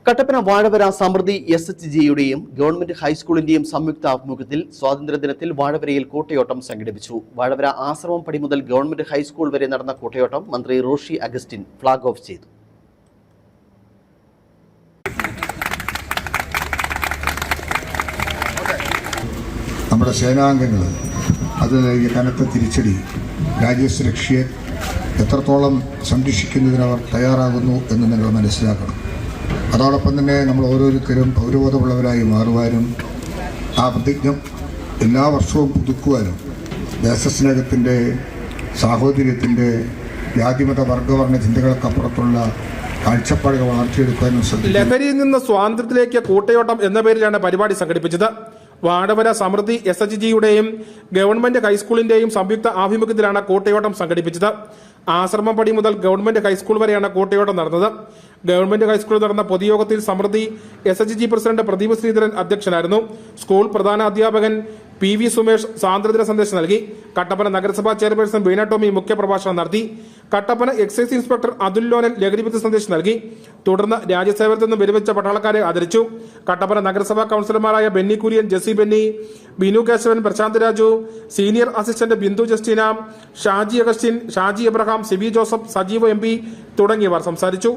കട്ടപ്പന വാഴവര സമൃദ്ധി SHGയുടെയും ഗവൺമെന്റ് ഹൈസ്കൂളിന്റെയും സംയുക്ത ആഭിമുഖ്യത്തിൽ സ്വാതന്ത്ര്യദിനത്തിൽ വാഴവരയിൽ കൂട്ടയോട്ടം സംഘടിപ്പിച്ചു. വാഴവര ആശ്രമം പടി മുതൽ ഗവൺമെന്റ് ഹൈസ്കൂൾ വരെ നടന്ന കൂട്ടയോട്ടം മന്ത്രി റോഷി അഗസ്റ്റിൻ ഫ്ളാഗ് ഓഫ് ചെയ്തു. നമ്മുടെ സേനാംഗങ്ങൾ അത് നൽകിയ കനത്ത തിരിച്ചടി രാജ്യസുരക്ഷയെ എത്രത്തോളം സംരക്ഷിക്കുന്നതിന് അവർ തയ്യാറാകുന്നു എന്ന് നിങ്ങൾ മനസ്സിലാക്കണം. അതോടൊപ്പം തന്നെ നമ്മൾ ഓരോരുത്തരും പൗരബോധമുള്ളവരായി മാറുവാനും ആ പ്രതിജ്ഞ എല്ലാ വർഷവും പുതുക്കുവാനും ദേശസ്നേഹത്തിൻ്റെ, സാഹോദര്യത്തിൻ്റെ, ജാതിമത വർഗവർണ്ണ ചിന്തകൾക്കപ്പുറത്തുള്ള കാഴ്ചപ്പാടുകൾ വളർത്തിയെടുക്കാനും ശ്രദ്ധിക്കും. ലഹരിയിൽ നിന്ന് സ്വാതന്ത്ര്യത്തിലേക്ക് കൂട്ടയോട്ടം എന്ന പേരിലാണ് പരിപാടി സംഘടിപ്പിച്ചത്. വാഴവര സമൃദ്ധി SHGയുടെയും ഗവൺമെന്റ് ഹൈസ്കൂളിന്റെയും സംയുക്ത ആഭിമുഖ്യത്തിലാണ് കൂട്ടയോട്ടം സംഘടിപ്പിച്ചത്. ആശ്രമം പടി മുതൽ ഗവൺമെന്റ് ഹൈസ്കൂൾ വരെയാണ് കൂട്ടയോട്ടം നടന്നത്. ഗവൺമെന്റ് ഹൈസ്കൂളിൽ നടന്ന പൊതുയോഗത്തിൽ സമൃദ്ധി SHG പ്രസിഡന്റ് പ്രദീപ് ശ്രീധരൻ അധ്യക്ഷനായിരുന്നു. സ്കൂൾ പ്രധാന അധ്യാപകൻ PV സുമേഷ് സ്വാതന്ത്ര്യദിന സന്ദേശം നൽകി. കട്ടപ്പന നഗരസഭാ ചെയർപേഴ്സൺ ബീന ടോമി മുഖ്യപ്രഭാഷണം നടത്തി. കട്ടപ്പന എക്സൈസ് ഇൻസ്പെക്ടർ അതുൽ ലോനൻ ലഹരിവിരുദ്ധ സന്ദേശം നൽകി. തുടർന്ന് രാജ്യസേവനത്തിൽ നിന്നും വിരമിച്ച പട്ടാളക്കാരെ ആദരിച്ചു. കട്ടപ്പന നഗരസഭാ കൌൺസിലർമാരായ Benny Kurian, Jessy Benny, Binu Keshavan, Prashanth Raju, senior assistant Bindu Justina, Shaji Augustine, Shaji Abraham, Sibi Joseph, Sajeev MP തുടങ്ങിയവർ സംസാരിച്ചു.